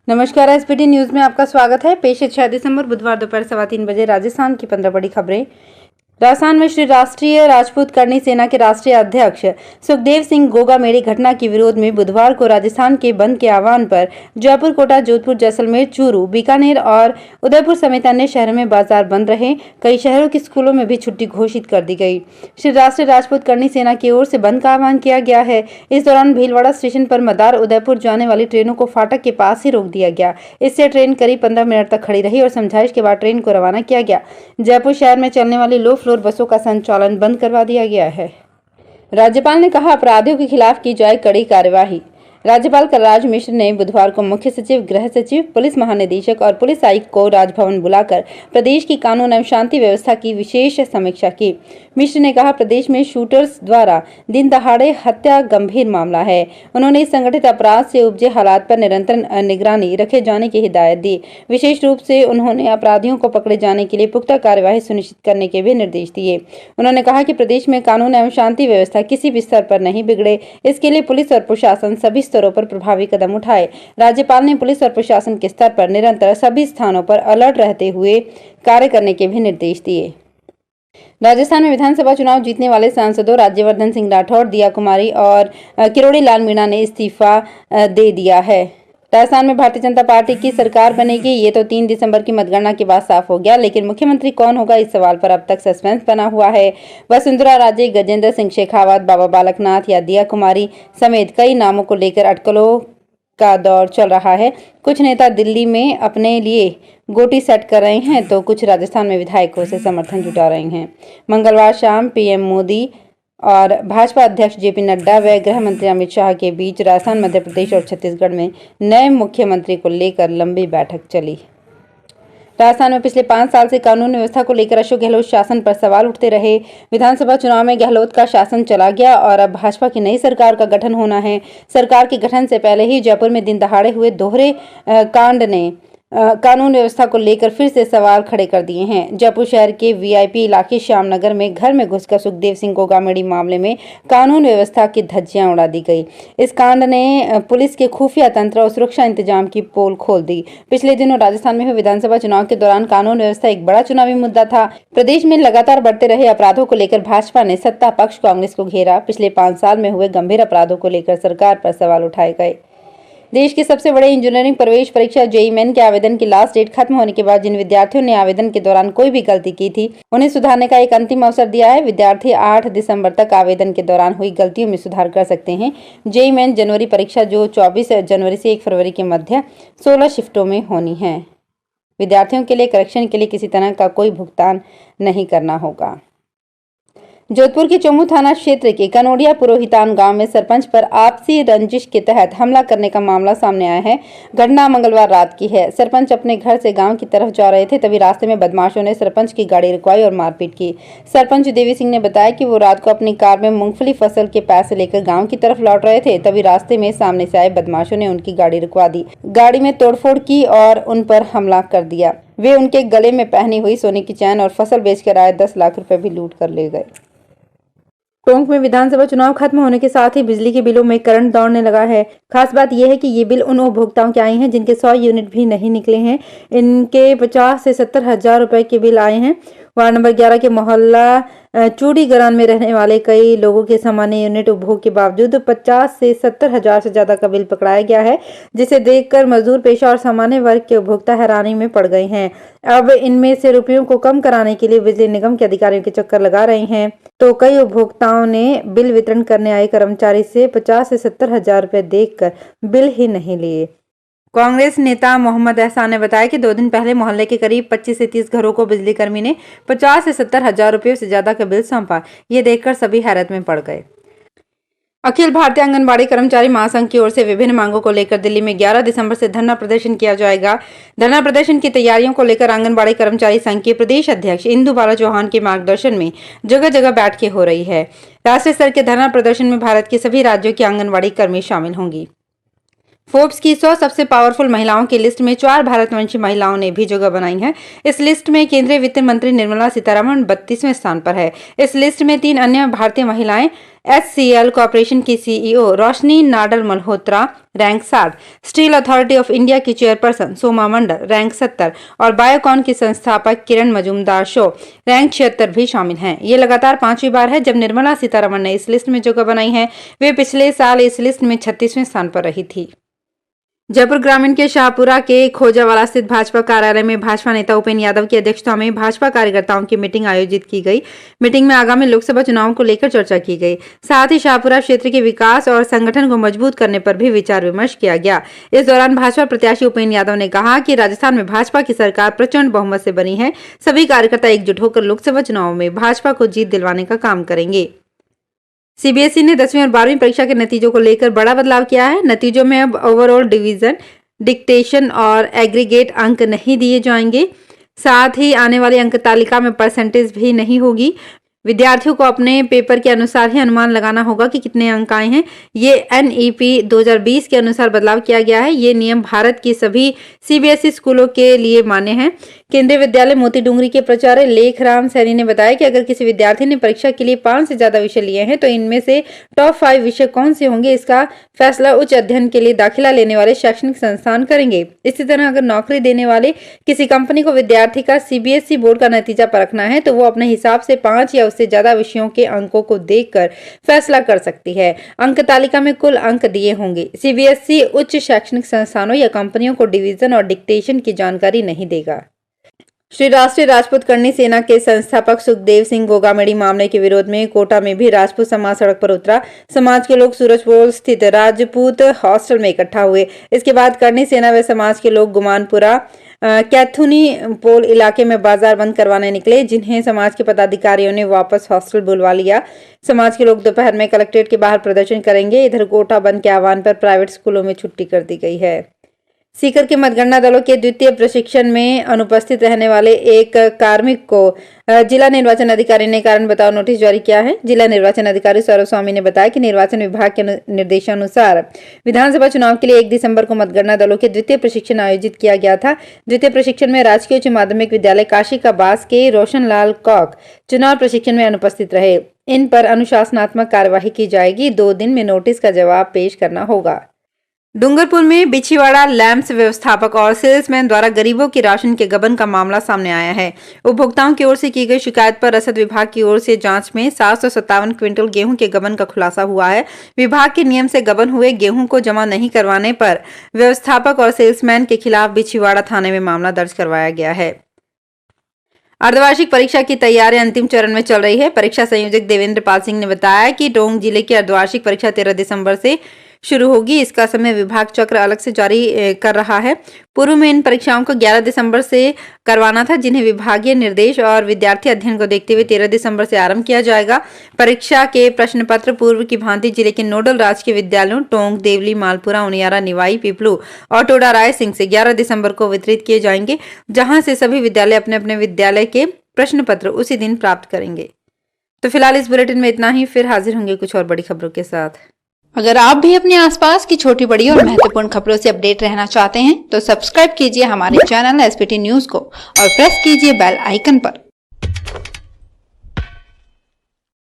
नमस्कार, SPT news में आपका स्वागत है। पेश है 6 दिसंबर बुधवार दोपहर 3:15 बजे राजस्थान की 15 बड़ी खबरें। राजस्थान में श्री राष्ट्रीय राजपूत करणी सेना के राष्ट्रीय अध्यक्ष सुखदेव सिंह गोगामेड़ी घटना के विरोध में बुधवार को राजस्थान के बंद के आह्वान पर जयपुर, कोटा, जोधपुर, जैसलमेर, चूरू, बीकानेर और उदयपुर समेत अन्य शहरों में बाजार बंद रहे। कई शहरों के स्कूलों में भी छुट्टी घोषित कर दी गई। श्री राष्ट्रीय राजपूत करणी सेना की ओर से बंद का आह्वान किया गया है। इस दौरान भीलवाड़ा स्टेशन पर मदार उदयपुर जाने वाली ट्रेनों को फाटक के पास ही रोक दिया गया। इससे ट्रेन करीब 15 मिनट तक खड़ी रही और समझाइश के बाद ट्रेन को रवाना किया गया। जयपुर शहर में चलने वाली लो फ्लोर बसों का संचालन बंद करवा दिया गया है। राज्यपाल ने कहा, अपराधियों के खिलाफ की जाए कड़ी कार्यवाही। राज्यपाल कलराज मिश्र ने बुधवार को मुख्य सचिव, गृह सचिव, पुलिस महानिदेशक और पुलिस आयुक्त को राजभवन बुलाकर प्रदेश की कानून एवं शांति व्यवस्था की विशेष समीक्षा की। मिश्र ने कहा, प्रदेश में शूटर्स द्वारा दिन दहाड़े हत्या गंभीर मामला है। उन्होंने इस संगठित अपराध से उपजे हालात पर निरंतर निगरानी रखे जाने की हिदायत दी। विशेष रूप से उन्होंने अपराधियों को पकड़े जाने के लिए पुख्ता कार्यवाही सुनिश्चित करने के भी निर्देश दिए। उन्होंने कहा कि प्रदेश में कानून एवं शांति व्यवस्था किसी भी स्तर पर नहीं बिगड़े, इसके लिए पुलिस और प्रशासन सभी स्तरों पर प्रभावी कदम उठाए। राज्यपाल ने पुलिस और प्रशासन के स्तर पर निरंतर सभी स्थानों पर अलर्ट रहते हुए कार्य करने के भी निर्देश दिए। राजस्थान में विधानसभा चुनाव जीतने वाले सांसदों राज्यवर्धन सिंह राठौड़, दिया कुमारी और किरोड़ी लाल मीणा ने इस्तीफा दे दिया है। राजस्थान में भारतीय जनता पार्टी की सरकार बनेगी, ये तो 3 दिसंबर की मतगणना के बाद साफ हो गया, लेकिन मुख्यमंत्री कौन होगा, इस सवाल पर अब तक सस्पेंस बना हुआ है। वसुंधरा राजे, गजेंद्र सिंह शेखावत, बाबा बालकनाथ या दिया कुमारी समेत कई नामों को लेकर अटकलों का दौर चल रहा है। कुछ नेता दिल्ली में अपने लिए गोटी सेट कर रहे हैं, तो कुछ राजस्थान में विधायकों से समर्थन जुटा रहे हैं। मंगलवार शाम पीएम मोदी और भाजपा अध्यक्ष जेपी नड्डा व गृह मंत्री अमित शाह के बीच राजस्थान, मध्य प्रदेश और छत्तीसगढ़ में नए मुख्यमंत्री को लेकर लंबी बैठक चली। राजस्थान में पिछले 5 साल से कानून व्यवस्था को लेकर अशोक गहलोत शासन पर सवाल उठते रहे। विधानसभा चुनाव में गहलोत का शासन चला गया और अब भाजपा की नई सरकार का गठन होना है। सरकार के गठन से पहले ही जयपुर में दिन दहाड़े हुए दोहरे कांड ने कानून व्यवस्था को लेकर फिर से सवाल खड़े कर दिए हैं। जयपुर शहर के वीआईपी इलाके श्यामनगर में घर में घुसकर सुखदेव सिंह गोगामेड़ी मामले में कानून व्यवस्था की धज्जियां उड़ा दी गई। इस कांड ने पुलिस के खुफिया तंत्र और सुरक्षा इंतजाम की पोल खोल दी। पिछले दिनों राजस्थान में हुए विधानसभा चुनाव के दौरान कानून व्यवस्था एक बड़ा चुनावी मुद्दा था। प्रदेश में लगातार बढ़ते रहे अपराधों को लेकर भाजपा ने सत्ता पक्ष कांग्रेस को घेरा। पिछले 5 साल में हुए गंभीर अपराधों को लेकर सरकार पर सवाल उठाए गए। देश की सबसे बड़े इंजीनियरिंग प्रवेश परीक्षा जेईई मेन के आवेदन की लास्ट डेट खत्म होने के बाद जिन विद्यार्थियों ने आवेदन के दौरान कोई भी गलती की थी, उन्हें सुधारने का एक अंतिम अवसर दिया है। विद्यार्थी 8 दिसंबर तक आवेदन के दौरान हुई गलतियों में सुधार कर सकते हैं। जेईई मेन जनवरी परीक्षा, जो 24 जनवरी से 1 फरवरी के मध्य 16 शिफ्टों में होनी है। विद्यार्थियों के लिए करेक्शन के लिए किसी तरह का कोई भुगतान नहीं करना होगा। जोधपुर के चोमू थाना क्षेत्र के कनोडिया पुरोहितान गांव में सरपंच पर आपसी रंजिश के तहत हमला करने का मामला सामने आया है। घटना मंगलवार रात की है। सरपंच अपने घर से गांव की तरफ जा रहे थे, तभी रास्ते में बदमाशों ने सरपंच की गाड़ी रुकवाई और मारपीट की। सरपंच देवी सिंह ने बताया कि वो रात को अपनी कार में मूंगफली फसल के पैसे लेकर गाँव की तरफ लौट रहे थे, तभी रास्ते में सामने से आए बदमाशों ने उनकी गाड़ी रुकवा दी, गाड़ी में तोड़फोड़ की और उन पर हमला कर दिया। वे उनके गले में पहनी हुई सोने की चैन और फसल बेचकर आए 10 लाख रुपए भी लूट कर ले गए। टोंक में विधानसभा चुनाव खत्म होने के साथ ही बिजली के बिलों में करंट दौड़ने लगा है। खास बात यह है कि ये बिल उन उपभोक्ताओं के आए हैं जिनके 100 यूनिट भी नहीं निकले हैं। इनके 50 से 70 हजार रुपए के बिल आए हैं। वार्ड नंबर 11 के मोहल्ला चूड़ीगरान में रहने वाले कई लोगों के सामान्य यूनिट उपभोग के बावजूद 50 से 70 हजार से ज्यादा का बिल पकड़ाया गया है, जिसे देखकर मजदूर पेशा और सामान्य वर्ग के उपभोक्ता हैरानी में पड़ गए हैं। अब इनमें से रुपयों को कम कराने के लिए बिजली निगम के अधिकारियों के चक्कर लगा रहे हैं, तो कई उपभोक्ताओं ने बिल वितरण करने आए कर्मचारी से 50 से 70 हजार रुपए देखकर बिल ही नहीं लिए। कांग्रेस नेता मोहम्मद एहसान ने बताया कि 2 दिन पहले मोहल्ले के करीब 25 से 30 घरों को बिजली कर्मी ने 50 से 70 हजार रुपये से ज्यादा का बिल सौंपा। ये देखकर सभी हैरत में पड़ गए। अखिल भारतीय आंगनबाड़ी कर्मचारी महासंघ की ओर से विभिन्न मांगों को लेकर दिल्ली में 11 दिसंबर से धरना प्रदर्शन किया जाएगा। धरना प्रदर्शन की तैयारियों को लेकर आंगनबाड़ी कर्मचारी संघ के प्रदेश अध्यक्ष इंदु बाला चौहान के मार्गदर्शन में जगह जगह बैठकें हो रही है। राष्ट्रीय स्तर के धरना प्रदर्शन में भारत के सभी राज्यों की आंगनबाड़ी कर्मी शामिल होंगी। फोर्ब्स की 100 सबसे पावरफुल महिलाओं की लिस्ट में 4 भारतवंशी महिलाओं ने भी जगह बनाई है। इस लिस्ट में केंद्रीय वित्त मंत्री निर्मला सीतारमण 32वें स्थान पर है। इस लिस्ट में 3 अन्य भारतीय महिलाएं HCL कॉर्पोरेशन की CEO Roshni Nadar Malhotra rank 7, steel authority of India की चेयरपर्सन सोमा मंडल रैंक 70 और बायोकॉन की संस्थापक किरण मजूमदार शो रैंक 76 भी शामिल हैं। ये लगातार 5वीं बार है जब निर्मला सीतारमण ने इस लिस्ट में जगह बनाई है। वे पिछले साल इस लिस्ट में 36वें स्थान पर रही थी। जयपुर ग्रामीण के शाहपुरा के खोजावाला स्थित भाजपा कार्यालय में भाजपा नेता उपेंद्र यादव की अध्यक्षता में भाजपा कार्यकर्ताओं की मीटिंग आयोजित की गई। मीटिंग में आगामी लोकसभा चुनाव को लेकर चर्चा की गई। साथ ही शाहपुरा क्षेत्र के विकास और संगठन को मजबूत करने पर भी विचार विमर्श किया गया। इस दौरान भाजपा प्रत्याशी उपेंद्र यादव ने कहा कि राजस्थान में भाजपा की सरकार प्रचंड बहुमत से बनी है। सभी कार्यकर्ता एकजुट होकर लोकसभा चुनाव में भाजपा को जीत दिलवाने का काम करेंगे। सीबीएसई ने 10वीं और 12वीं परीक्षा के नतीजों को लेकर बड़ा बदलाव किया है। नतीजों में अब ओवरऑल डिवीजन, डिक्टेशन और एग्रीगेट अंक नहीं दिए जाएंगे। साथ ही आने वाली अंक तालिका में परसेंटेज भी नहीं होगी। विद्यार्थियों को अपने पेपर के अनुसार ही अनुमान लगाना होगा कि कितने अंक आए हैं। ये NEP 2020 के अनुसार बदलाव किया गया है। ये नियम भारत की सभी सीबीएसई स्कूलों के लिए मान्य है। केंद्रीय विद्यालय मोती डूंगरी के प्राचार्य लेखराम सैनी ने बताया कि अगर किसी विद्यार्थी ने परीक्षा के लिए 5 से ज्यादा विषय लिए हैं तो इनमें से टॉप 5 विषय कौन से होंगे, इसका फैसला उच्च अध्ययन के लिए दाखिला लेने वाले शैक्षणिक संस्थान करेंगे। इसी तरह अगर नौकरी देने वाले किसी कंपनी को विद्यार्थी का सीबीएसई बोर्ड का नतीजा परखना है तो वो अपने हिसाब से 5 या उससे ज्यादा विषयों के अंकों को देखकर फैसला कर सकती है। अंक तालिका में कुल अंक दिए होंगे। सीबीएसई उच्च शैक्षणिक संस्थानों या कंपनियों को डिवीजन और डिक्टेशन की जानकारी नहीं देगा। श्री राष्ट्रीय राजपूत करनी सेना के संस्थापक सुखदेव सिंह गोगामेड़ी मामले के विरोध में कोटा में भी राजपूत समाज सड़क पर उतरा। समाज के लोग सूरजपोल स्थित राजपूत हॉस्टल में इकट्ठा हुए। इसके बाद करनी सेना व समाज के लोग गुमानपुरा कैथुनी पोल इलाके में बाजार बंद करवाने निकले, जिन्हें समाज के पदाधिकारियों ने वापस हॉस्टल बुलवा लिया। समाज के लोग दोपहर में कलेक्ट्रेट के बाहर प्रदर्शन करेंगे। इधर कोटा बंद के आह्वान पर प्राइवेट स्कूलों में छुट्टी कर दी गई है। सीकर के मतगणना दलों के द्वितीय प्रशिक्षण में अनुपस्थित रहने वाले एक कार्मिक को जिला निर्वाचन अधिकारी ने कारण बताओ नोटिस जारी किया है। जिला निर्वाचन अधिकारी सौरभ स्वामी ने बताया कि निर्वाचन विभाग के निर्देशानुसार विधानसभा चुनाव के लिए 1 दिसंबर को मतगणना दलों के द्वितीय प्रशिक्षण आयोजित किया गया था। द्वितीय प्रशिक्षण में राजकीय उच्च माध्यमिक विद्यालय काशी का बास के रोशनलाल कौक चुनाव प्रशिक्षण में अनुपस्थित रहे। इन पर अनुशासनात्मक कार्यवाही की जाएगी। 2 दिन में नोटिस का जवाब पेश करना होगा। डूंगरपुर में बिछीवाड़ा लैंप्स व्यवस्थापक और सेल्समैन द्वारा गरीबों की राशन के गबन का मामला सामने आया है। उपभोक्ताओं की ओर से की गई शिकायत पर रसद विभाग की ओर से जांच में 757 क्विंटल गेहूं के गबन का खुलासा हुआ है। विभाग के नियम से गबन हुए गेहूं को जमा नहीं करवाने पर व्यवस्थापक और सेल्समैन के खिलाफ बिछीवाड़ा थाने में मामला दर्ज करवाया गया है। अर्धवार्षिक परीक्षा की तैयारी अंतिम चरण में चल रही है। परीक्षा संयोजक देवेंद्र पाल सिंह ने बताया कि टोंक जिले की अर्धवार्षिक परीक्षा 13 दिसंबर से शुरू होगी। इसका समय विभाग चक्र अलग से जारी कर रहा है। पूर्व में इन परीक्षाओं को 11 दिसंबर से करवाना था, जिन्हें विभागीय निर्देश और विद्यार्थी अध्ययन को देखते हुए 13 दिसंबर से आरंभ किया जाएगा। परीक्षा के प्रश्न पत्र पूर्व की भांति जिले के नोडल राजकीय विद्यालयों टोंक, देवली, मालपुरा, उनियारा, निवाई, पिपलू और टोडा राय सिंह से 11 दिसंबर को वितरित किए जाएंगे, जहां से सभी विद्यालय अपने अपने विद्यालय के प्रश्न पत्र उसी दिन प्राप्त करेंगे। तो फिलहाल इस बुलेटिन में इतना ही। फिर हाजिर होंगे कुछ और बड़ी खबरों के साथ। अगर आप भी अपने आसपास की छोटी बड़ी और महत्वपूर्ण खबरों से अपडेट रहना चाहते हैं तो सब्सक्राइब कीजिए हमारे चैनल SPT न्यूज को और प्रेस कीजिए बेल आइकन पर।